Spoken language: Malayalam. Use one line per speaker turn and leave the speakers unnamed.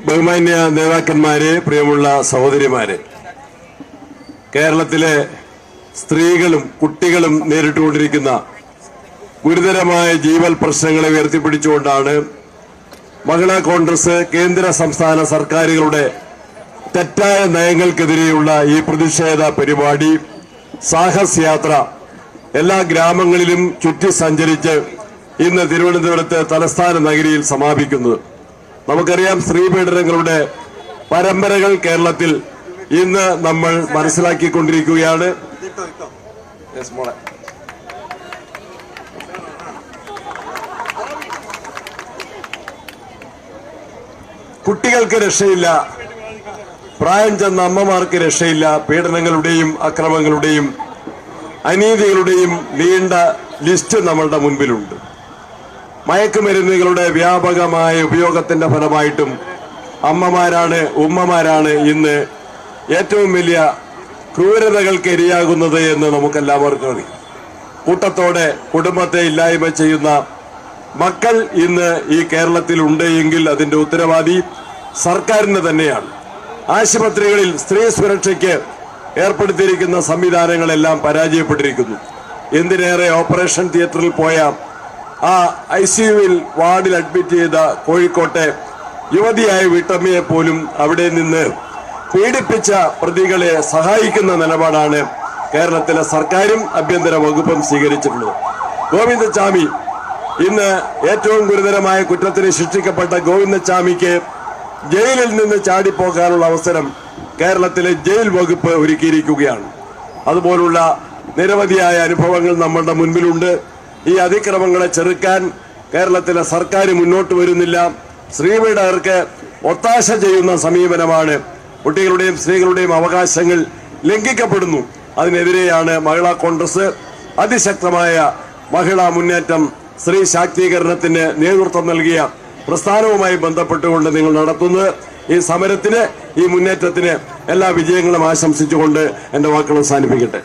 ബഹുമാന്യ നേതാക്കന്മാരെ, പ്രിയമുള്ള സഹോദരിമാരെ, കേരളത്തിലെ സ്ത്രീകളും കുട്ടികളും നേരിട്ടുകൊണ്ടിരിക്കുന്ന ഗുരുതരമായ ജീവൽ പ്രശ്നങ്ങളെ ഉയർത്തിപ്പിടിച്ചുകൊണ്ടാണ് മഹിളാ കോൺഗ്രസ് കേന്ദ്ര സംസ്ഥാന സർക്കാരുകളുടെ തെറ്റായ നയങ്ങൾക്കെതിരെയുള്ള ഈ പ്രതിഷേധ പരിപാടി സാഹസ് യാത്ര എല്ലാ ഗ്രാമങ്ങളിലും ചുറ്റി സഞ്ചരിച്ച് ഇന്ന് തിരുവനന്തപുരത്ത് തലസ്ഥാന നഗരിയിൽ സമാപിക്കുന്നത്. നമുക്കറിയാം, സ്ത്രീപീഡനങ്ങളുടെ പരമ്പരകൾ കേരളത്തിൽ ഇന്ന് നമ്മൾ മനസ്സിലാക്കിക്കൊണ്ടിരിക്കുകയാണ്. കുട്ടികൾക്ക് രക്ഷയില്ല, പ്രായം ചെന്ന അമ്മമാർക്ക് രക്ഷയില്ല. പീഡനങ്ങളുടെയും അക്രമങ്ങളുടെയും അനീതികളുടെയും നീണ്ട ലിസ്റ്റ് നമ്മളുടെ മുൻപിലുണ്ട്. മയക്കുമരുന്നുകളുടെ വ്യാപകമായ ഉപയോഗത്തിന്റെ ഫലമായിട്ടും ഉമ്മമാരാണ് ഇന്ന് ഏറ്റവും വലിയ ക്രൂരതകൾക്ക് ഇരയാകുന്നത് എന്ന് നമുക്കെല്ലാവർക്കും അറിയാം. കൂട്ടത്തോടെ കുടുംബത്തെ ഇല്ലായ്മ ചെയ്യുന്ന മക്കൾ ഇന്ന് ഈ കേരളത്തിൽ ഉണ്ട് എങ്കിൽ അതിന്റെ ഉത്തരവാദി സർക്കാരിന് തന്നെയാണ്. ആശുപത്രികളിൽ സ്ത്രീ സുരക്ഷയ്ക്ക് ഏർപ്പെടുത്തിയിരിക്കുന്ന സംവിധാനങ്ങളെല്ലാം പരാജയപ്പെട്ടിരിക്കുന്നു. എന്തിനേറെ, ഓപ്പറേഷൻ തിയേറ്ററിൽ പോയ ആ ICUവിൽ വാർഡിൽ അഡ്മിറ്റ് ചെയ്ത കോഴിക്കോട്ടെ യുവതിയായ വീട്ടമ്മയെ പോലും അവിടെ നിന്ന് പീഡിപ്പിച്ച പ്രതികളെ സഹായിക്കുന്ന നിലപാടാണ് കേരളത്തിലെ സർക്കാരും ആഭ്യന്തര വകുപ്പും സ്വീകരിച്ചിട്ടുള്ളത്. ഗോവിന്ദച്ചാമി, ഇന്ന് ഏറ്റവും ഗുരുതരമായ കുറ്റത്തിന് ശിക്ഷിക്കപ്പെട്ട ഗോവിന്ദച്ചാമിക്ക് ജയിലിൽ നിന്ന് ചാടിപ്പോകാനുള്ള അവസരം കേരളത്തിലെ ജയിൽ വകുപ്പ് ഒരുക്കിയിരിക്കുകയാണ്. അതുപോലുള്ള നിരവധിയായ അനുഭവങ്ങൾ നമ്മളുടെ മുൻപിലുണ്ട്. ഈ അതിക്രമങ്ങളെ ചെറുക്കാൻ കേരളത്തിലെ സർക്കാർ മുന്നോട്ട് വരുന്നില്ല. സ്ത്രീപീഡകർക്ക് ഒത്താശ ചെയ്യുന്ന സമീപനമാണ്. കുട്ടികളുടെയും സ്ത്രീകളുടെയും അവകാശങ്ങൾ ലംഘിക്കപ്പെടുന്നു. അതിനെതിരെയാണ് മഹിളാ കോൺഗ്രസ് അതിശക്തമായ മഹിളാ മുന്നേറ്റം, സ്ത്രീ ശാക്തീകരണത്തിന് നേതൃത്വം നൽകിയ പ്രസ്ഥാനവുമായി ബന്ധപ്പെട്ടുകൊണ്ട് നിങ്ങൾ നടത്തുന്നത്. ഈ സമരത്തിന്, ഈ മുന്നേറ്റത്തിന് എല്ലാ വിജയങ്ങളും ആശംസിച്ചുകൊണ്ട് എന്റെ വാക്കുകൾ അവസാനിപ്പിക്കട്ടെ.